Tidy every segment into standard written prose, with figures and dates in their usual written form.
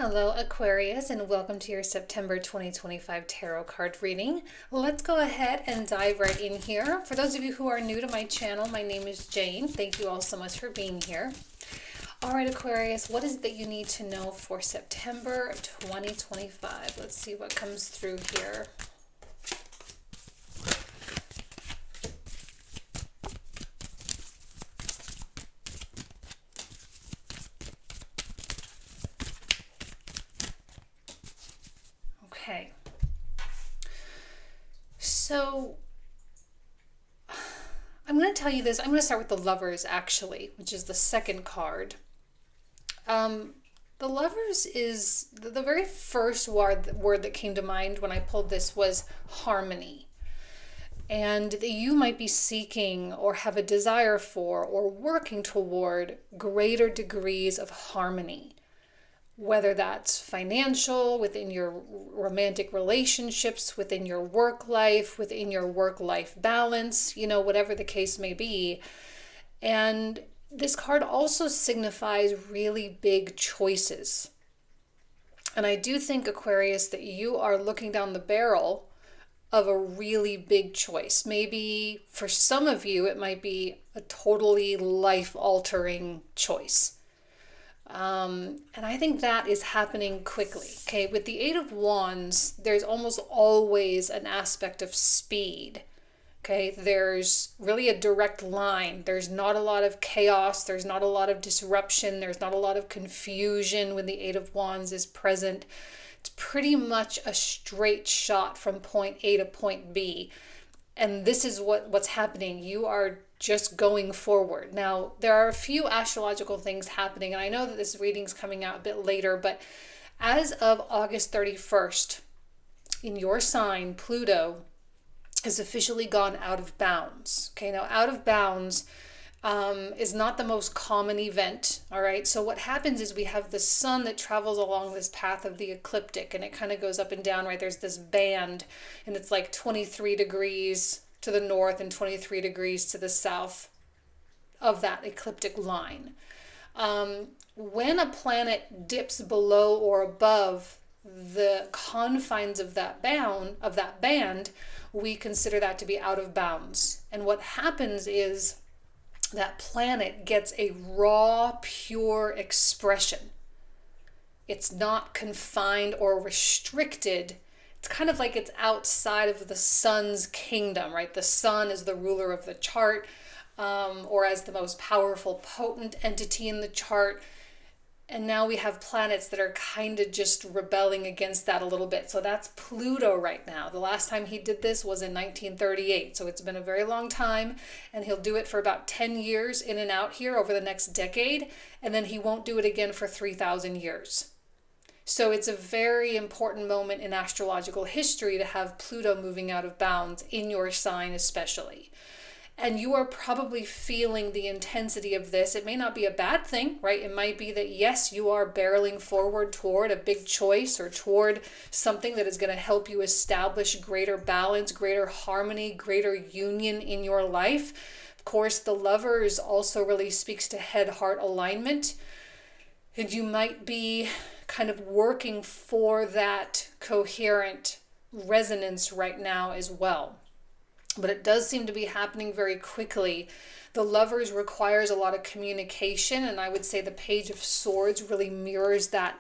Hello, Aquarius, and welcome to your September 2025 tarot card reading. Let's go ahead and dive right in here. For those of you who are new to my channel, my name is Jane. Thank you all so much for being here. All right, Aquarius, what is it that you need to know for September 2025? Let's see what comes through here. Okay, so I'm going to tell you this. I'm going to start with the Lovers, actually, which is the second card. The Lovers is the very first word that came to mind when I pulled this was harmony. And that you might be seeking or have a desire for or working toward greater degrees of harmony. Whether that's financial, within your romantic relationships, within your work life, within your work-life balance, whatever the case may be. And this card also signifies really big choices. And I do think, Aquarius, that you are looking down the barrel of a really big choice. Maybe for some of you, it might be a totally life-altering choice. And I think that is happening quickly. Okay, with the Eight of Wands, there's almost always an aspect of speed. Okay, there's really a direct line. There's not a lot of chaos. There's not a lot of disruption. There's not a lot of confusion when the Eight of Wands is present. It's pretty much a straight shot from point A to point B. And this is what's happening. You are just going forward. Now, there are a few astrological things happening, and I know that this reading's coming out a bit later, but as of August 31st, in your sign, Pluto has officially gone out of bounds. Okay, now out of bounds is not the most common event, all right? So what happens is we have the sun that travels along this path of the ecliptic, and it kind of goes up and down, right? There's this band, and it's like 23 degrees to the north and 23 degrees to the south of that ecliptic line. When a planet dips below or above the confines of that band, we consider that to be out of bounds. And what happens is that planet gets a raw, pure expression. It's not confined or restricted. It's kind of like it's outside of the sun's kingdom, right? The sun is the ruler of the chart, or as the most powerful, potent entity in the chart. And now we have planets that are kind of just rebelling against that a little bit. So that's Pluto right now. The last time he did this was in 1938. So it's been a very long time. And he'll do it for about 10 years in and out here over the next decade. And then he won't do it again for 3,000 years. So it's a very important moment in astrological history to have Pluto moving out of bounds in your sign especially. And you are probably feeling the intensity of this. It may not be a bad thing, right? It might be that, yes, you are barreling forward toward a big choice or toward something that is going to help you establish greater balance, greater harmony, greater union in your life. Of course, the Lovers also really speaks to head-heart alignment. And you might be kind of working for that coherent resonance right now as well. But it does seem to be happening very quickly. The Lovers requires a lot of communication, and I would say the Page of Swords really mirrors that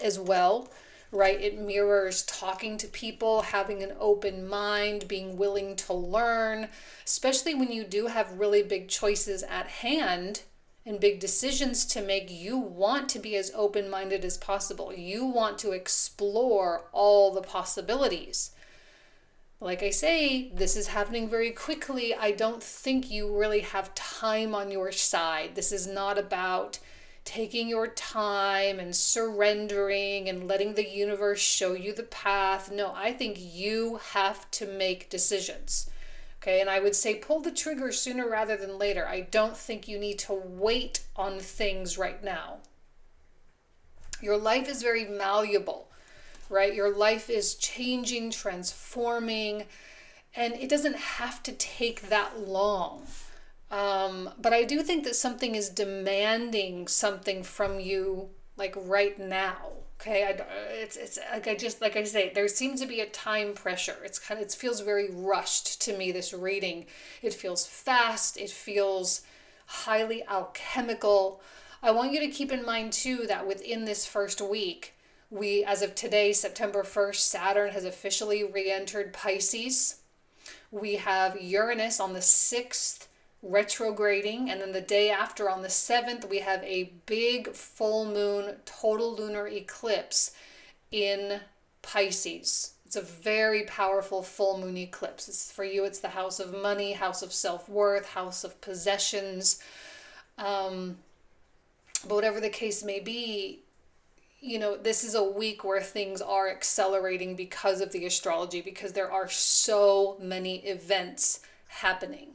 as well, right? It mirrors talking to people, having an open mind, being willing to learn, especially when you do have really big choices at hand and big decisions to make. You want to be as open-minded as possible. You want to explore all the possibilities. Like I say, this is happening very quickly. I don't think you really have time on your side. This is not about taking your time and surrendering and letting the universe show you the path. No, I think you have to make decisions. Okay, and I would say pull the trigger sooner rather than later. I don't think you need to wait on things right now. Your life is very malleable. Right? Your life is changing, transforming, and it doesn't have to take that long. But I do think that something is demanding something from you like right now. Okay, it's like I say, there seems to be a time pressure. It feels very rushed to me, this reading. It feels fast, it feels highly alchemical. I want you to keep in mind too that within this first week, as of today, September 1st, Saturn has officially re-entered Pisces. We have Uranus on the 6th retrograding, and then the day after on the 7th we have a big full moon total lunar eclipse in Pisces. It's a very powerful full moon eclipse. For you, it's the house of money, house of self-worth, house of possessions. But whatever the case may be, this is a week where things are accelerating because of the astrology, because there are so many events happening.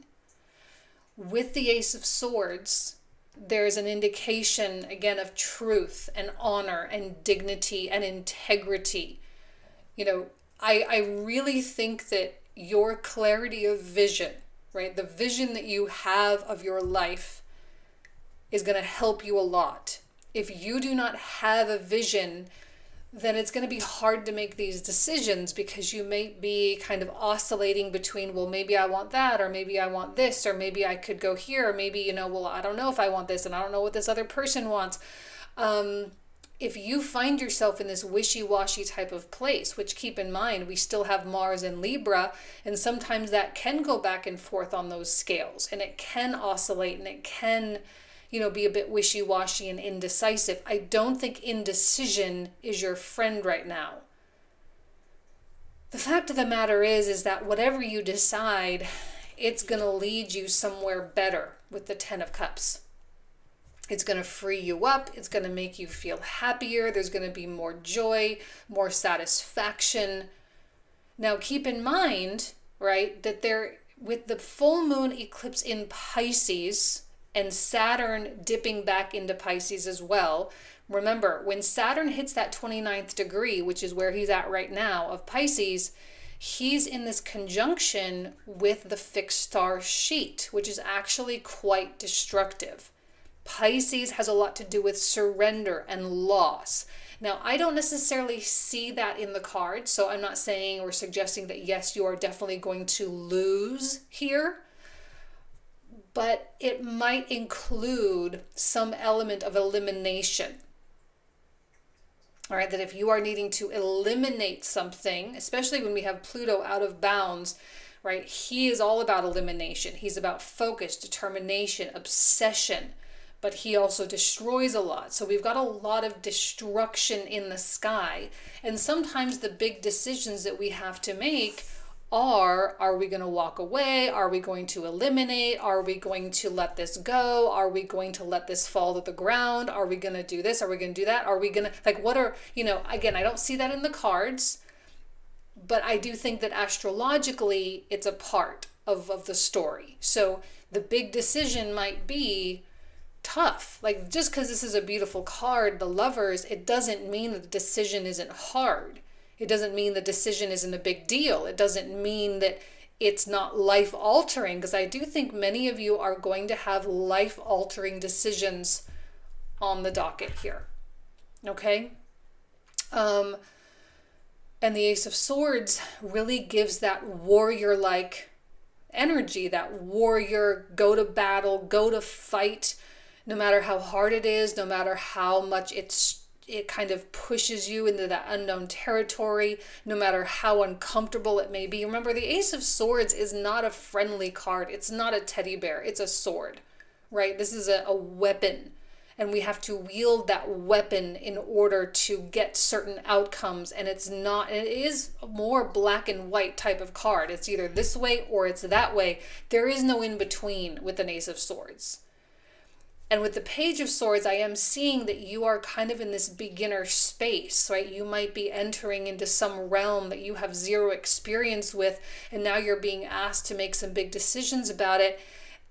With the Ace of Swords, there's an indication, again, of truth and honor and dignity and integrity. I really think that your clarity of vision, right, the vision that you have of your life is going to help you a lot. If you do not have a vision, then it's going to be hard to make these decisions, because you may be kind of oscillating between, well, maybe I want that, or maybe I want this, or maybe I could go here, or maybe, well, I don't know if I want this, and I don't know what this other person wants. If you find yourself in this wishy-washy type of place, which, keep in mind, we still have Mars in Libra, and sometimes that can go back and forth on those scales, and it can oscillate, and it can be a bit wishy-washy and indecisive. I don't think indecision is your friend right now. The fact of the matter is that whatever you decide, it's going to lead you somewhere better with the 10 of Cups. It's going to free you up. It's going to make you feel happier. There's going to be more joy, more satisfaction. Now, keep in mind, right, that with the full moon eclipse in Pisces, and Saturn dipping back into Pisces as well. Remember, when Saturn hits that 29th degree, which is where he's at right now, of Pisces, he's in this conjunction with the fixed star sheet, which is actually quite destructive. Pisces has a lot to do with surrender and loss. Now, I don't necessarily see that in the cards, so I'm not saying or suggesting that, yes, you are definitely going to lose here, but it might include some element of elimination. All right, that if you are needing to eliminate something, especially when we have Pluto out of bounds, right, he is all about elimination. He's about focus, determination, obsession, but he also destroys a lot. So we've got a lot of destruction in the sky. And sometimes the big decisions that we have to make are we going to walk away? Are we going to eliminate? Are we going to let this go? Are we going to let this fall to the ground? Are we going to do this? Are we going to do that? Are we going to, what are, again, I don't see that in the cards, but I do think that astrologically it's a part of the story. So the big decision might be tough. Just because this is a beautiful card, the Lovers, it doesn't mean that the decision isn't hard. It doesn't mean the decision isn't a big deal. It doesn't mean that it's not life-altering, because I do think many of you are going to have life-altering decisions on the docket here. Okay? And the Ace of Swords really gives that warrior-like energy, that warrior, go to battle, go to fight, no matter how hard it is, no matter how much it kind of pushes you into that unknown territory, no matter how uncomfortable it may be. Remember, the Ace of Swords is not a friendly card. It's not a teddy bear. It's a sword, right? This is a weapon, and we have to wield that weapon in order to get certain outcomes. And it is a more black and white type of card. It's either this way or it's that way. There is no in between with an Ace of Swords. And with the Page of Swords, I am seeing that you are kind of in this beginner space, right? You might be entering into some realm that you have zero experience with, and now you're being asked to make some big decisions about it.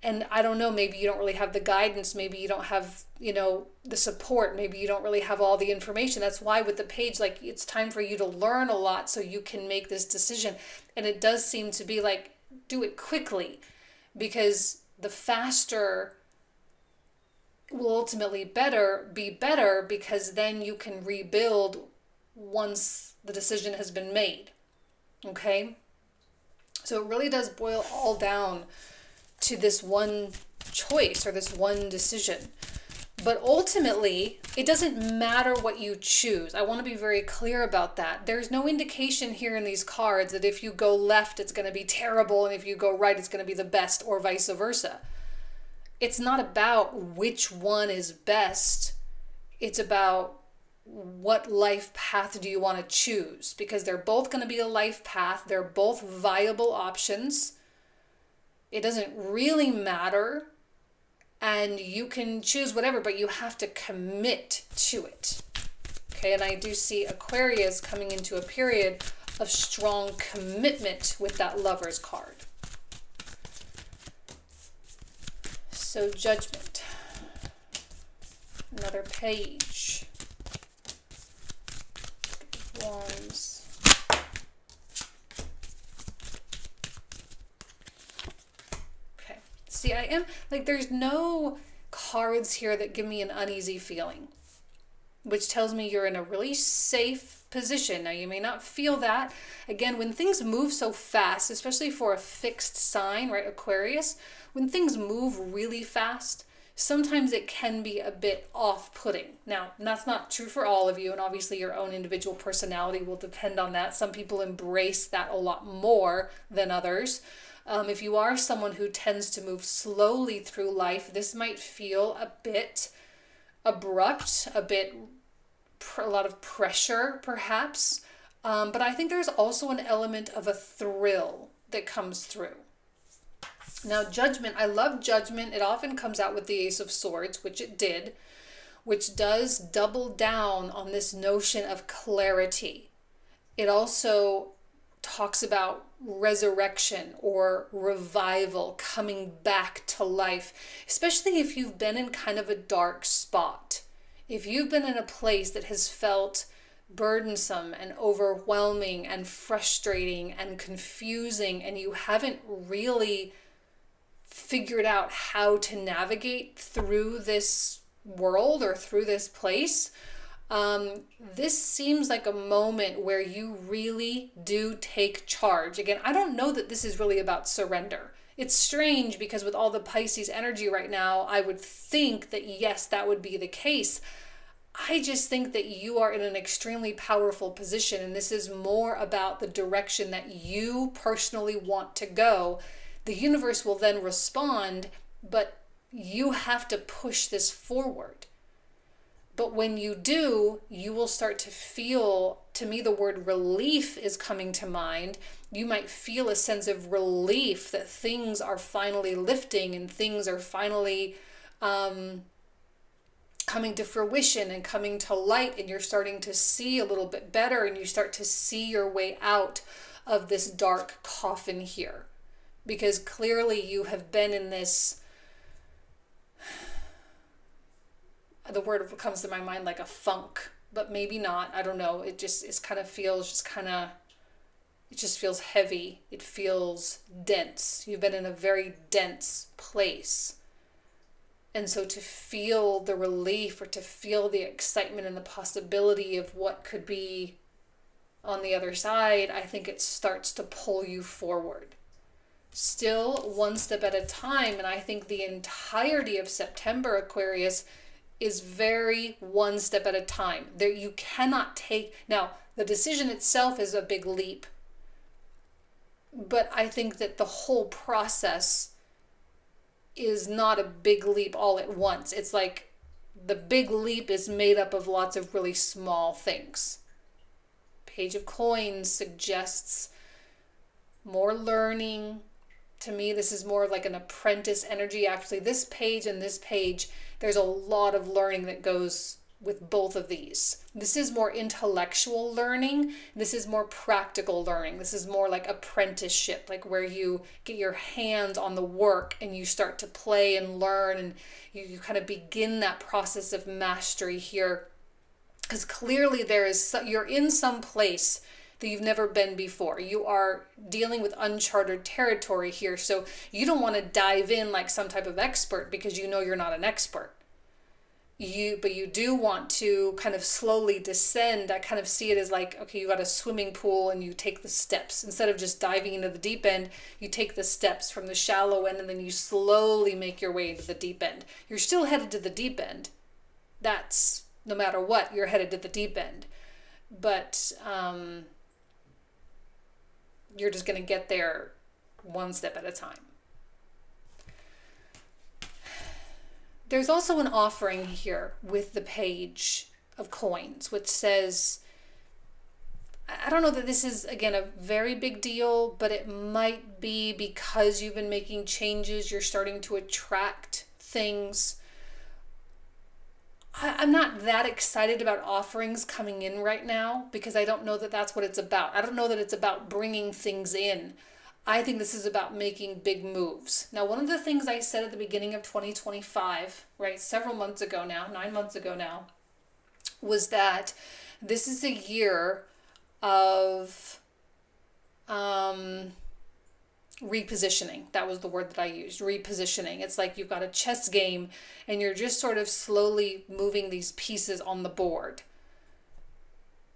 And I don't know, maybe you don't really have the guidance, maybe you don't have, the support, maybe you don't really have all the information. That's why with the Page, it's time for you to learn a lot so you can make this decision. And it does seem to be do it quickly, because the faster will ultimately be better, because then you can rebuild once the decision has been made. Okay? So it really does boil all down to this one choice or this one decision. But ultimately, it doesn't matter what you choose. I want to be very clear about that. There's no indication here in these cards that if you go left, it's going to be terrible, and if you go right, it's going to be the best, or vice versa. It's not about which one is best. It's about what life path do you want to choose, because they're both going to be a life path. They're both viable options. It doesn't really matter, and you can choose whatever, but you have to commit to it. Okay, and I do see Aquarius coming into a period of strong commitment with that Lover's card. So Judgment, another page. Wands. Okay. See, I am like, there's no cards here that give me an uneasy feeling, which tells me you're in a really safe position. Now, you may not feel that. Again, when things move so fast, especially for a fixed sign, right, Aquarius, when things move really fast, sometimes it can be a bit off-putting. Now, that's not true for all of you, and obviously your own individual personality will depend on that. Some people embrace that a lot more than others. If you are someone who tends to move slowly through life, this might feel a bit abrupt, a lot of pressure, perhaps. But I think there's also an element of a thrill that comes through. Now, Judgment, I love Judgment. It often comes out with the Ace of Swords, which it did, which does double down on this notion of clarity. It also talks about resurrection or revival, coming back to life, especially if you've been in kind of a dark spot. If you've been in a place that has felt burdensome and overwhelming and frustrating and confusing, and you haven't really figured out how to navigate through this world or through this place, this seems like a moment where you really do take charge. Again, I don't know that this is really about surrender. It's strange because with all the Pisces energy right now, I would think that yes, that would be the case. I just think that you are in an extremely powerful position, and this is more about the direction that you personally want to go. The universe will then respond, but you have to push this forward. But when you do, you will start to feel, to me, the word relief is coming to mind. You might feel a sense of relief that things are finally lifting and things are finally coming to fruition and coming to light, and you're starting to see a little bit better, and you start to see your way out of this dark coffin here. Because clearly you have been in this, the word comes to my mind like a funk, but maybe not. I don't know. It just feels heavy. It feels dense. You've been in a very dense place. And so to feel the relief or to feel the excitement and the possibility of what could be on the other side, I think it starts to pull you forward. Still one step at a time, and I think the entirety of September, Aquarius, is very one step at a time. There, you cannot take, now the decision itself is a big leap, but I think that the whole process is not a big leap all at once. It's like the big leap is made up of lots of really small things. Page of Coins suggests more learning. To me, this is more of like an apprentice energy. Actually, this page and this page, there's a lot of learning that goes with both of these. This is more intellectual learning. This is more practical learning. This is more like apprenticeship, like where you get your hands on the work and you start to play and learn, and you kind of begin that process of mastery here. Because clearly you're in some place that you've never been before. You are dealing with uncharted territory here. So you don't want to dive in like some type of expert because you know you're not an expert. but you do want to kind of slowly descend. I kind of see it as like, okay, you got a swimming pool and you take the steps. Instead of just diving into the deep end, you take the steps from the shallow end and then you slowly make your way into the deep end. You're still headed to the deep end. That's no matter what, you're headed to the deep end. But you're just going to get there one step at a time. There's also an offering here with the Page of Coins, which says, I don't know that this is, again, a very big deal, but it might be because you've been making changes, you're starting to attract things. I'm not that excited about offerings coming in right now because I don't know that that's what it's about. I don't know that it's about bringing things in. I think this is about making big moves. Now, one of the things I said at the beginning of 2025, right, several months ago now, 9 months ago now, was that this is a year of repositioning. That was the word that I used, repositioning. It's like you've got a chess game and you're just sort of slowly moving these pieces on the board.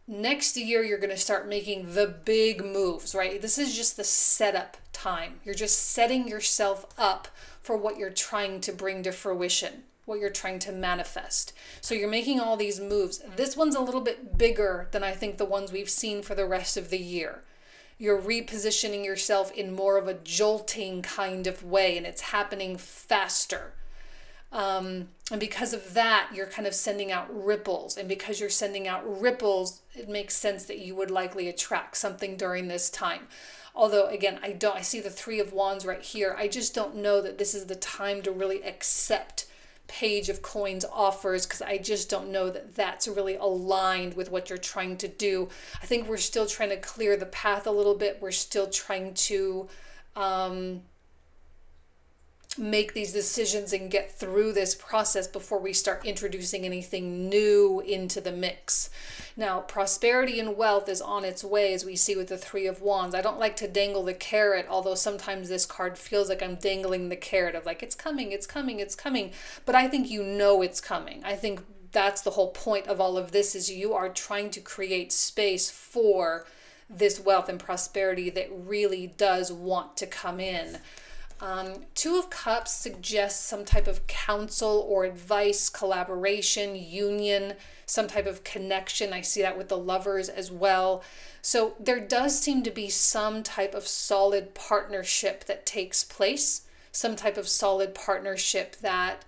Next year, you're going to start making the big moves, right? This is just the setup time. You're just setting yourself up for what you're trying to bring to fruition, what you're trying to manifest. So you're making all these moves. This one's a little bit bigger than I think the ones we've seen for the rest of the year. You're repositioning yourself in more of a jolting kind of way, and it's happening faster. And because of that, you're kind of sending out ripples. And because you're sending out ripples, it makes sense that you would likely attract something during this time. Although, again, I see the Three of Wands right here. I just don't know that this is the time to really accept Page of Coins offers, because I just don't know that that's really aligned with what you're trying to do. I think we're still trying to clear the path a little bit. We're still trying to make these decisions and get through this process before we start introducing anything new into the mix. Now, prosperity and wealth is on its way, as we see with the Three of Wands. I don't like to dangle the carrot, although sometimes this card feels like I'm dangling the carrot of like, it's coming, it's coming, it's coming. But I think you know it's coming. I think that's the whole point of all of this, is you are trying to create space for this wealth and prosperity that really does want to come in. Two of Cups suggests some type of counsel or advice, collaboration, union, some type of connection. I see that with the Lovers as well. So there does seem to be some type of solid partnership that takes place, some type of solid partnership that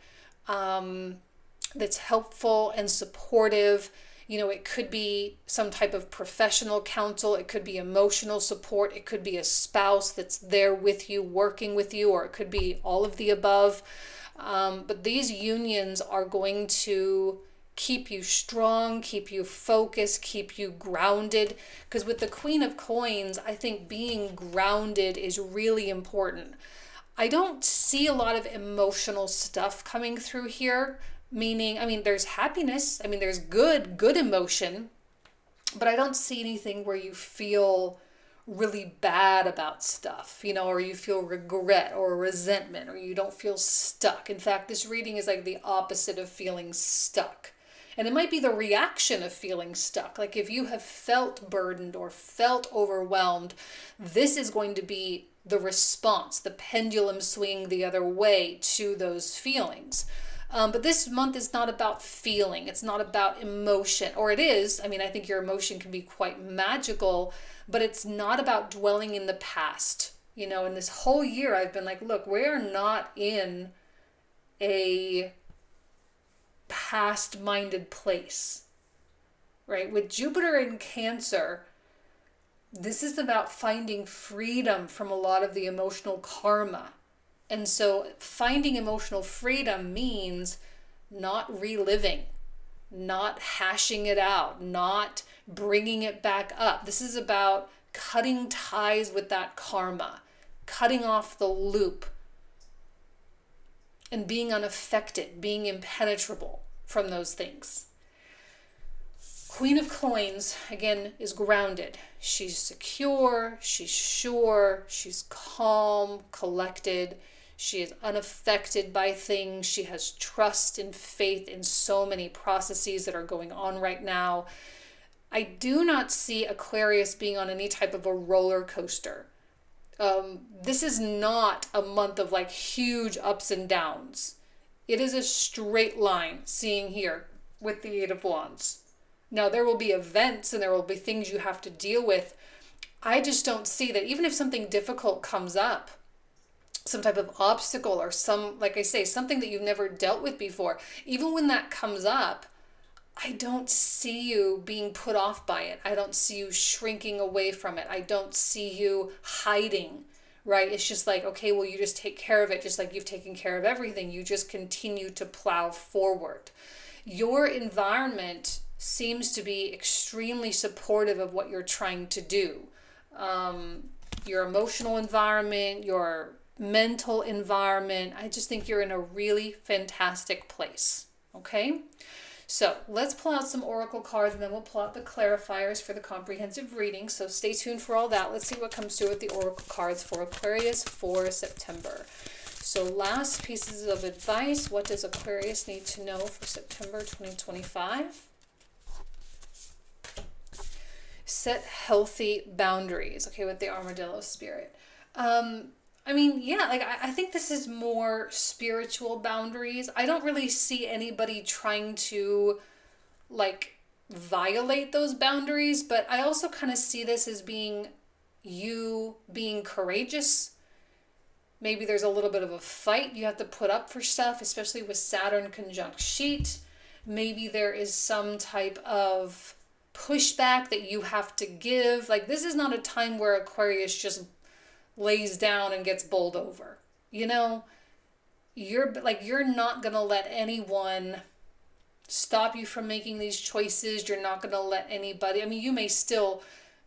that's helpful and supportive. You know, it could be some type of professional counsel. It could be emotional support. It could be a spouse that's there with you, working with you, or it could be all of the above. But these unions are going to keep you strong, keep you focused, keep you grounded. Because with the Queen of Coins, I think being grounded is really important. I don't see a lot of emotional stuff coming through here. Meaning, I mean, there's happiness. I mean, there's good emotion, but I don't see anything where you feel really bad about stuff, you know, or you feel regret or resentment, or you don't feel stuck. In fact, this reading is like the opposite of feeling stuck. And it might be the reaction of feeling stuck. Like if you have felt burdened or felt overwhelmed, this is going to be the response, the pendulum swinging the other way to those feelings. But this month is not about feeling. It's not about emotion. Or it is. I mean, I think your emotion can be quite magical, but it's not about dwelling in the past. You know, in this whole year, I've been like, look, we're not in a past-minded place, right? With Jupiter in Cancer, this is about finding freedom from a lot of the emotional karma. And so finding emotional freedom means not reliving, not hashing it out, not bringing it back up. This is about cutting ties with that karma, cutting off the loop, and being unaffected, being impenetrable from those things. Queen of Coins, again, is grounded. She's secure, she's sure, she's calm, collected. She is unaffected by things. She has trust and faith in so many processes that are going on right now. I do not see Aquarius being on any type of a roller coaster. This is not a month of like huge ups and downs. It is a straight line, seeing here with the Eight of Wands. Now, there will be events and there will be things you have to deal with. I just don't see that even if something difficult comes up, some type of obstacle or like I say, something that you've never dealt with before, even when that comes up, I don't see you being put off by it. I don't see you shrinking away from it. I don't see you hiding, right? It's just like, okay, well, you just take care of it just like you've taken care of everything. You just continue to plow forward. Your environment seems to be extremely supportive of what you're trying to do. Your emotional environment, your mental environment, I just think you're in a really fantastic place, okay? So let's pull out some oracle cards and then we'll pull out the clarifiers for the comprehensive reading. So stay tuned for all that. Let's see what comes through with the oracle cards for Aquarius for September. So last pieces of advice. What does Aquarius need to know for September 2025? Set healthy boundaries. Okay, with the armadillo spirit. I mean, yeah, like I think this is more spiritual boundaries. I don't really see anybody trying to like violate those boundaries, but I also kind of see this as being you being courageous. Maybe there's a little bit of a fight. You have to put up for stuff, especially with Saturn conjunct Sheet. Maybe there is some type of pushback that you have to give. Like, this is not a time where Aquarius just lays down and gets bowled over. You know, you're not going to let anyone stop you from making these choices. You're not going to let anybody, I mean, you may still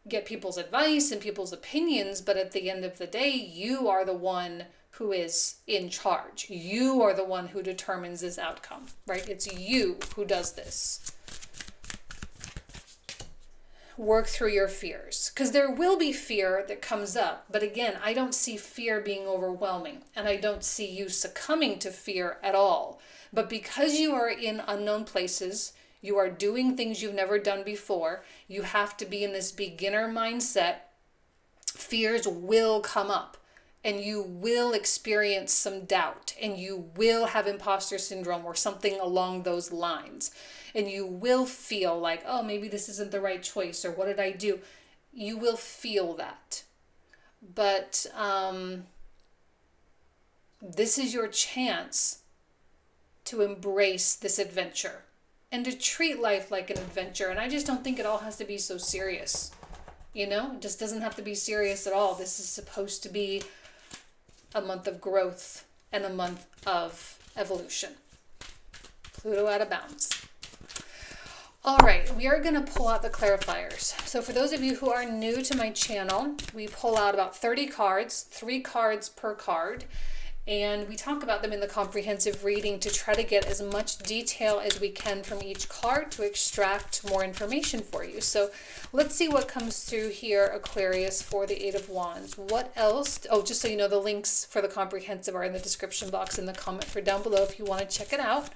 get people's advice and people's opinions, but at the end of the day, you are the one who is in charge. You are the one who determines this outcome, right? It's you who does this. Work through your fears, because there will be fear that comes up, but again, I don't see fear being overwhelming, and I don't see you succumbing to fear at all. But because you are in unknown places, you are doing things you've never done before, you have to be in this beginner mindset. Fears will come up, and you will experience some doubt, and you will have imposter syndrome or something along those lines. And you will feel like, oh, maybe this isn't the right choice, or what did I do? You will feel that. But this is your chance to embrace this adventure and to treat life like an adventure. And I just don't think it all has to be so serious. You know, it just doesn't have to be serious at all. This is supposed to be a month of growth and a month of evolution. Pluto out of bounds. All right, we are going to pull out the clarifiers. So for those of you who are new to my channel, we pull out about 30 cards, 3 cards per card, and we talk about them in the comprehensive reading to try to get as much detail as we can from each card to extract more information for you. So let's see what comes through here, Aquarius, for the Eight of Wands. What else? Oh, just so you know, the links for the comprehensive are in the description box in the comment for down below if you want to check it out.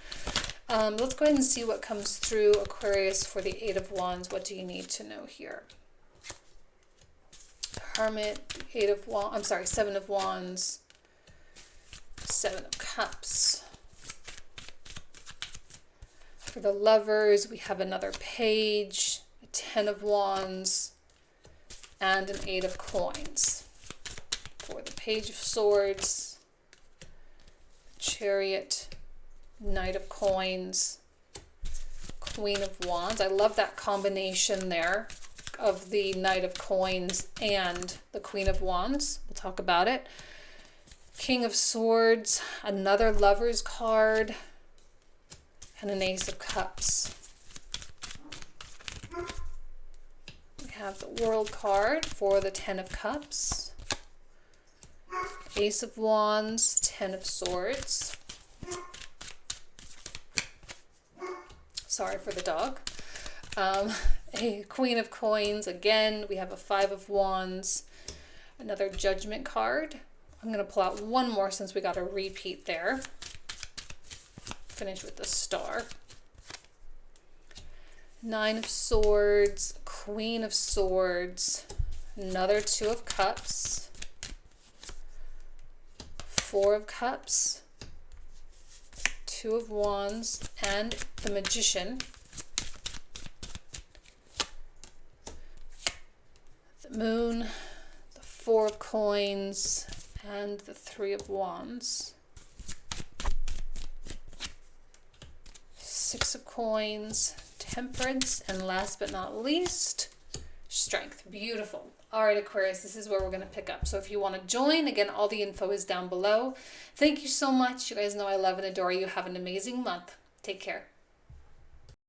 Let's go ahead and see what comes through, Aquarius, for the Eight of Wands. What do you need to know here? Hermit, Seven of Wands, Seven of Cups. For the Lovers, we have another Page, a Ten of Wands, and an Eight of Coins. For the Page of Swords, Chariot, Knight of Coins, Queen of Wands. I love that combination there of the Knight of Coins and the Queen of Wands. We'll talk about it. King of Swords, another Lover's card, and an Ace of Cups. We have the World card for the Ten of Cups, Ace of Wands, Ten of Swords. Sorry for the dog. A Queen of Coins. Again, we have a Five of Wands, another Judgment card, I'm going to pull out one more since we got a repeat there. Finish with the Star. Nine of Swords, Queen of Swords, another Two of Cups, Four of Cups, Two of Wands, and the Magician. The Moon, the Four of Coins, and the Three of Wands. Six of Coins, Temperance, and last but not least, Strength. Beautiful. All right, Aquarius, this is where we're going to pick up. So if you want to join, again, all the info is down below. Thank you so much. You guys know I love and adore you. Have an amazing month. Take care.